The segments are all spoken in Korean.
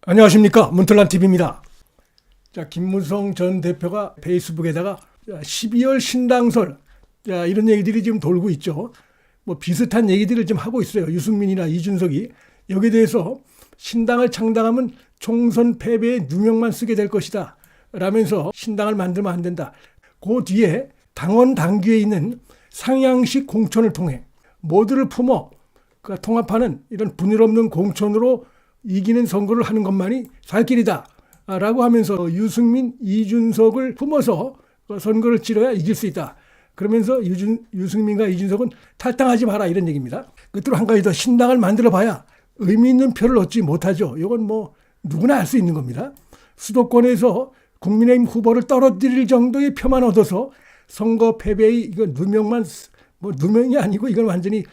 안녕하십니까, 문틀란TV입니다. 자, 김무성 전 대표가 페이스북에다가 12월 신당설, 자, 이런 얘기들이 지금 돌고 있죠. 뭐 비슷한 얘기들을 좀 하고 있어요. 유승민이나 이준석이. 여기에 대해서 신당을 창당하면 총선 패배의 누명만 쓰게 될 것이다 라면서 신당을 만들면 안 된다. 그 뒤에 당원 당규에 있는 상향식 공천을 통해 모두를 품어 통합하는 이런 분열 없는 공천으로 이기는 선거를 하는 것만이 살 길이다 라고 하면서 유승민, 이준석을 품어서 선거를 치러야 이길 수 있다. 그러면서 유승민과 이준석은 탈당하지 마라 이런 얘기입니다. 끝으로 한 가지 더, 신당을 만들어 봐야 의미 있는 표를 얻지 못하죠. 이건 뭐 누구나 알 수 있는 겁니다. 수도권에서 국민의힘 후보를 떨어뜨릴 정도의 표만 얻어서 선거 패배의 이건 누명만, 뭐 누명이 아니고 이건 완전히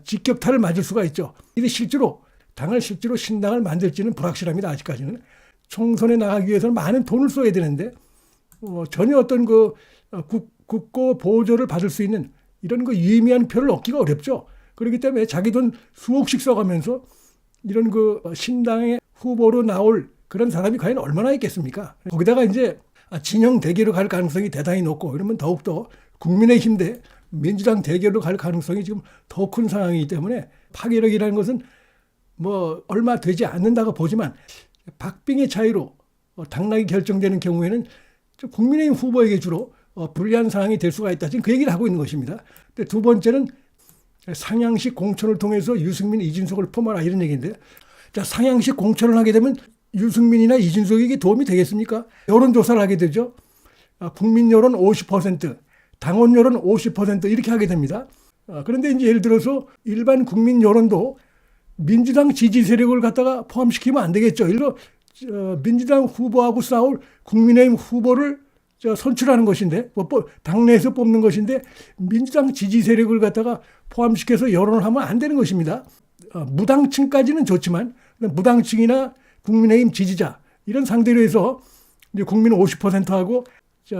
직격탄을 맞을 수가 있죠. 이게 실제로 당을 실제로 신당을 만들지는 불확실합니다. 아직까지는. 총선에 나가기 위해서는 많은 돈을 써야 되는데 전혀 어떤 국고 보조를 받을 수 있는 이런 유의미한 표를 얻기가 어렵죠. 그렇기 때문에 자기 돈 수억씩 써가면서 이런 신당의 후보로 나올 그런 사람이 과연 얼마나 있겠습니까? 거기다가 이제 진영 대결로 갈 가능성이 대단히 높고, 이러면 더욱더 국민의힘 대 민주당 대결로 갈 가능성이 지금 더 큰 상황이기 때문에 파괴력이라는 것은 뭐 얼마 되지 않는다고 보지만, 박빙의 차이로 당락이 결정되는 경우에는 국민의힘 후보에게 주로 불리한 상황이 될 수가 있다. 지금 그 얘기를 하고 있는 것입니다. 근데 두 번째는 상향식 공천을 통해서 유승민, 이준석을 품어라 이런 얘기인데, 자, 상향식 공천을 하게 되면 유승민이나 이준석에게 도움이 되겠습니까? 여론조사를 하게 되죠. 국민 여론 50%, 당원 여론 50% 이렇게 하게 됩니다. 그런데 이제 예를 들어서 일반 국민 여론도 민주당 지지 세력을 갖다가 포함시키면 안 되겠죠. 예를 들어 민주당 후보하고 싸울 국민의힘 후보를 선출하는 것인데, 당내에서 뽑는 것인데, 민주당 지지 세력을 갖다가 포함시켜서 여론을 하면 안 되는 것입니다. 무당층까지는 좋지만 무당층이나 국민의힘 지지자 이런 상대로 해서 이제 국민 50%하고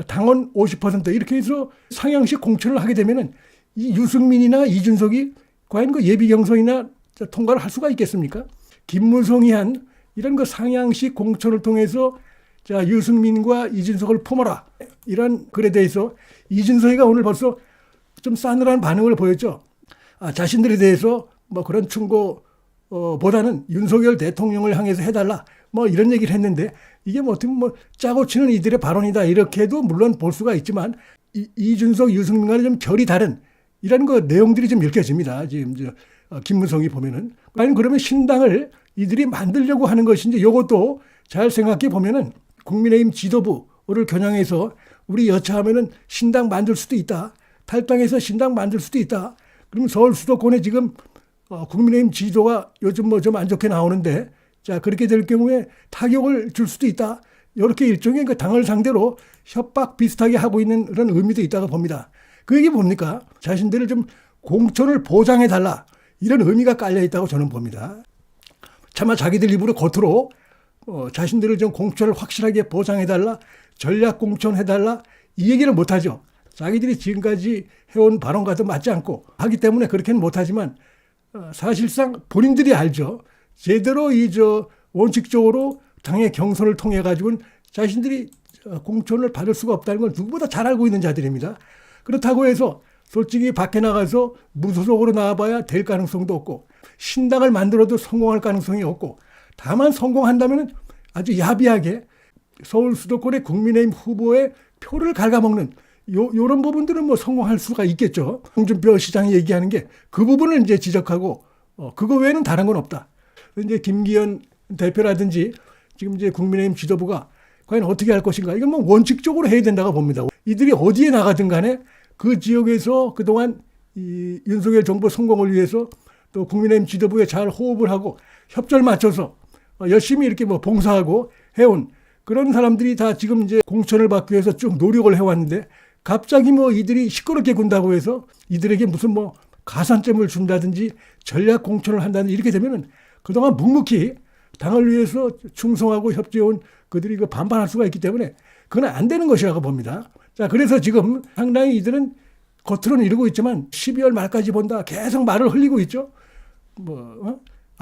당원 50% 이렇게 해서 상향식 공천을 하게 되면은 이 유승민이나 이준석이 과연 예비 경선이나 통과를 할 수가 있겠습니까? 김무성이 한 이런 상향식 공천을 통해서 유승민과 이준석을 품어라 이런 글에 대해서 이준석이가 오늘 벌써 좀 싸늘한 반응을 보였죠. 자신들에 대해서 뭐 그런 충고보다는 윤석열 대통령을 향해서 해달라 뭐 이런 얘기를 했는데, 이게 뭐 어떻게 짜고 치는 이들의 발언이다 이렇게도 물론 볼 수가 있지만, 이준석, 유승민과는 좀 결이 다른 이런 내용들이 좀 읽혀집니다. 지금 김무성이 보면은. 아니, 그러면 신당을 이들이 만들려고 하는 것인지, 이것도 잘 생각해 보면은 국민의힘 지도부를 겨냥해서 우리 여차하면은 신당 만들 수도 있다. 탈당해서 신당 만들 수도 있다. 그러면 서울 수도권에 지금 국민의힘 지도가 요즘 좀 안 좋게 나오는데, 자, 그렇게 될 경우에 타격을 줄 수도 있다. 이렇게 일종의 당을 상대로 협박 비슷하게 하고 있는 그런 의미도 있다고 봅니다. 그 얘기 뭡니까? 자신들을 좀 공천을 보장해달라 이런 의미가 깔려 있다고 저는 봅니다. 차마 자기들 입으로 겉으로 자신들을 좀 공천을 확실하게 보장해달라, 전략 공천해달라 이 얘기를 못하죠. 자기들이 지금까지 해온 발언과도 맞지 않고 하기 때문에 그렇게는 못하지만, 사실상 본인들이 알죠. 제대로 원칙적으로 당의 경선을 통해 가지고는 자신들이 공천을 받을 수가 없다는 걸 누구보다 잘 알고 있는 자들입니다. 그렇다고 해서 솔직히 밖에 나가서 무소속으로 나와봐야 될 가능성도 없고, 신당을 만들어도 성공할 가능성이 없고, 다만 성공한다면 아주 야비하게 서울 수도권의 국민의힘 후보의 표를 갉아먹는 요런 부분들은 뭐 성공할 수가 있겠죠. 홍준표 시장이 얘기하는 게 그 부분을 이제 지적하고, 그거 외에는 다른 건 없다. 이제 김기현 대표라든지 지금 이제 국민의힘 지도부가 과연 어떻게 할 것인가, 이건 뭐 원칙적으로 해야 된다고 봅니다. 이들이 어디에 나가든 간에 그 지역에서 그동안 이 윤석열 정부 성공을 위해서 또 국민의힘 지도부에 잘 호흡을 하고 협조를 맞춰서 열심히 이렇게 봉사하고 해온 그런 사람들이 다 지금 이제 공천을 받기 위해서 쭉 노력을 해왔는데, 갑자기 이들이 시끄럽게 군다고 해서 이들에게 무슨 가산점을 준다든지 전략 공천을 한다든지 이렇게 되면은 그동안 묵묵히 당을 위해서 충성하고 협조해온 그들이 반발할 수가 있기 때문에 그건 안 되는 것이라고 봅니다. 자, 그래서 지금 상당히 이들은 겉으로는 이러고 있지만 12월 말까지 본다 계속 말을 흘리고 있죠.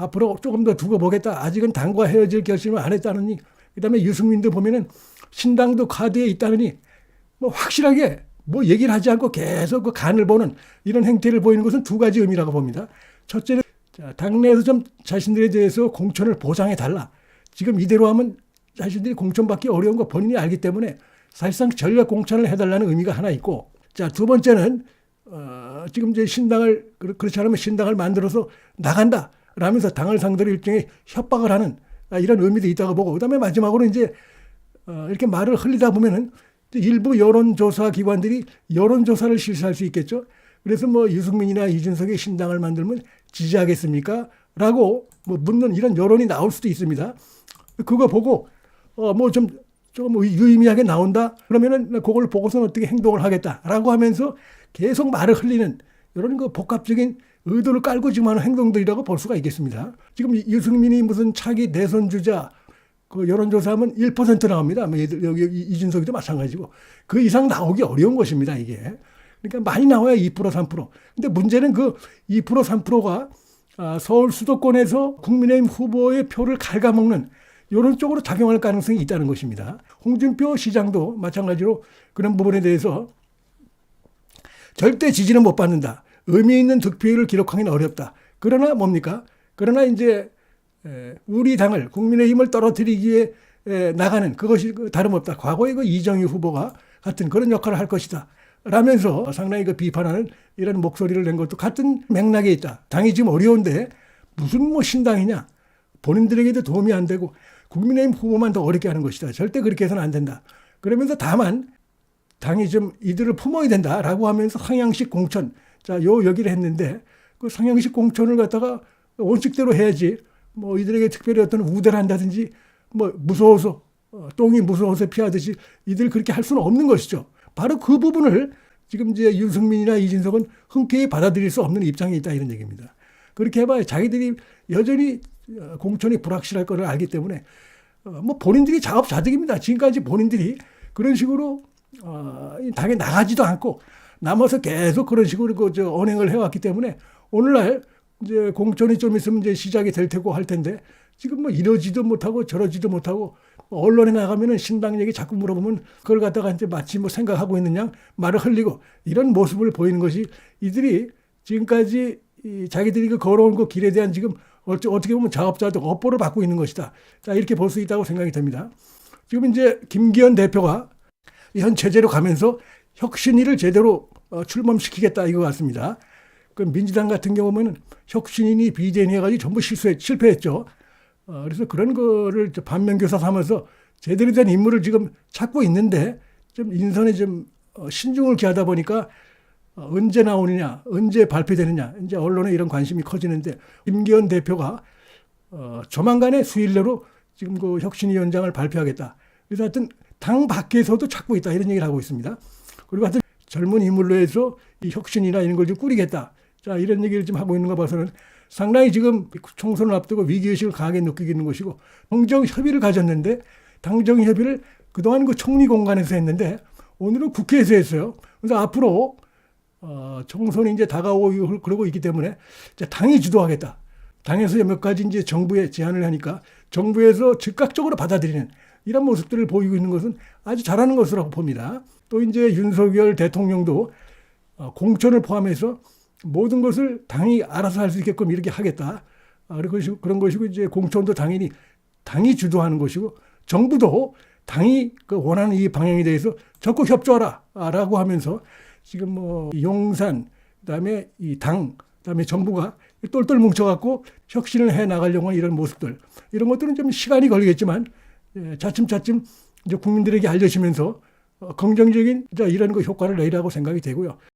앞으로 조금 더 두고 보겠다. 아직은 당과 헤어질 결심을 안 했다느니, 그다음에 유승민도 보면은 신당도 카드에 있다느니 뭐 확실하게 뭐 얘기를 하지 않고 계속 그 간을 보는 이런 행태를 보이는 것은 두 가지 의미라고 봅니다. 첫째는 당내에서 좀 자신들에 대해서 공천을 보장해 달라. 지금 이대로 하면 자신들이 공천받기 어려운 거 본인이 알기 때문에 사실상 전략 공천을 해달라는 의미가 하나 있고, 자, 두 번째는 지금 이제 신당을 그렇지 않으면 신당을 만들어서 나간다 라면서 당을 상대로 일종의 협박을 하는 이런 의미도 있다고 보고, 그다음에 마지막으로 이제 이렇게 말을 흘리다 보면은 일부 여론조사 기관들이 여론조사를 실시할 수 있겠죠. 그래서 뭐 유승민이나 이준석의 신당을 만들면 지지하겠습니까? 라고 뭐 묻는 이런 여론이 나올 수도 있습니다. 그거 보고 뭐 좀 유의미하게 나온다. 그러면은 그걸 보고서는 어떻게 행동을 하겠다라고 하면서 계속 말을 흘리는 이런 그 복합적인 의도를 깔고 지금 하는 행동들이라고 볼 수가 있겠습니다. 지금 유승민이 무슨 차기 대선 주자 그 여론조사하면 1% 나옵니다. 여기 이준석이도 마찬가지고 그 이상 나오기 어려운 것입니다. 이게. 그러니까 많이 나와야 2%, 3%. 근데 문제는 그 2%, 3%가 서울 수도권에서 국민의힘 후보의 표를 갉아먹는 이런 쪽으로 작용할 가능성이 있다는 것입니다. 홍준표 시장도 마찬가지로 그런 부분에 대해서 절대 지지는 못 받는다. 의미 있는 득표율을 기록하기는 어렵다. 그러나 뭡니까? 그러나 이제 우리 당을 국민의힘을 떨어뜨리기 위해 나가는 그것이 다름없다. 과거에 그 이정희 후보가 같은 그런 역할을 할 것이다. 라면서 상당히 그 비판하는 이런 목소리를 낸 것도 같은 맥락에 있다. 당이 지금 어려운데 무슨 뭐 신당이냐. 본인들에게도 도움이 안 되고 국민의힘 후보만 더 어렵게 하는 것이다. 절대 그렇게 해서는 안 된다. 그러면서 다만 당이 좀 이들을 품어야 된다라고 하면서 상향식 공천. 자, 요 얘기를 했는데 그 상향식 공천을 갖다가 원칙대로 해야지 뭐 이들에게 특별히 어떤 우대를 한다든지 뭐 무서워서 똥이 무서워서 피하듯이 이들 그렇게 할 수는 없는 것이죠. 바로 그 부분을 지금 이제 유승민이나 이준석은 흔쾌히 받아들일 수 없는 입장에 있다 이런 얘기입니다. 그렇게 해봐야 자기들이 여전히 공천이 불확실할 것을 알기 때문에 뭐 본인들이 자업자득입니다. 지금까지 본인들이 그런 식으로 당에 나가지도 않고 남아서 계속 그런 식으로 언행을 해왔기 때문에 오늘날 이제 공천이 좀 있으면 이제 시작이 될 테고 할 텐데 지금 뭐 이러지도 못하고 저러지도 못하고 언론에 나가면은 신당 얘기 자꾸 물어보면 그걸 갖다가 이제 마치 뭐 생각하고 있느냐 말을 흘리고 이런 모습을 보이는 것이 이들이 지금까지 자기들이 그 걸어온 그 길에 대한 지금 어떻게 보면 자업자득 업보를 받고 있는 것이다. 자, 이렇게 볼 수 있다고 생각이 됩니다. 지금 이제 김기현 대표가 현 체제로 가면서 혁신위를 제대로 출범시키겠다 이거 같습니다. 그 민주당 같은 경우는 혁신위니 비대위니 해가지고 전부 실패했죠. 그래서 그런 거를 반면교사 삼아서 제대로 된 인물을 지금 찾고 있는데 좀 인선에 좀 신중을 기하다 보니까 언제 나오느냐, 언제 발표되느냐, 이제 언론에 이런 관심이 커지는데 김기현 대표가 조만간에 수일 내로 지금 그 혁신위원장을 발표하겠다. 그래서 하여튼 당 밖에서도 찾고 있다 이런 얘기를 하고 있습니다. 그리고 하여튼 젊은 인물로 해서 이 혁신이나 이런 걸 좀 꾸리겠다. 자, 이런 얘기를 좀 하고 있는 거 봐서는 상당히 지금 총선을 앞두고 위기의식을 강하게 느끼고 있는 것이고 당정협의를 가졌는데 당정협의를 그동안 그 총리 공간에서 했는데 오늘은 국회에서 했어요. 그래서 앞으로 총선이 이제 다가오고 그러고 있기 때문에 이제 당이 주도하겠다. 당에서 몇 가지 이제 정부에 제안을 하니까 정부에서 즉각적으로 받아들이는 이런 모습들을 보이고 있는 것은 아주 잘하는 것이라고 봅니다. 또 이제 윤석열 대통령도 공천을 포함해서 모든 것을 당이 알아서 할 수 있게끔 이렇게 하겠다. 그런 것이고 이제 공천도 당연히 당이 주도하는 것이고 정부도 당이 그 원하는 이 방향에 대해서 적극 협조하라라고 하면서 지금 뭐 용산 그다음에 이 당 그다음에 정부가 똘똘 뭉쳐갖고 혁신을 해 나가려고 하는 이런 모습들 이런 것들은 좀 시간이 걸리겠지만 차츰차츰 이제 국민들에게 알려지면서 긍정적인 이런 그 효과를 내리라고 생각이 되고요.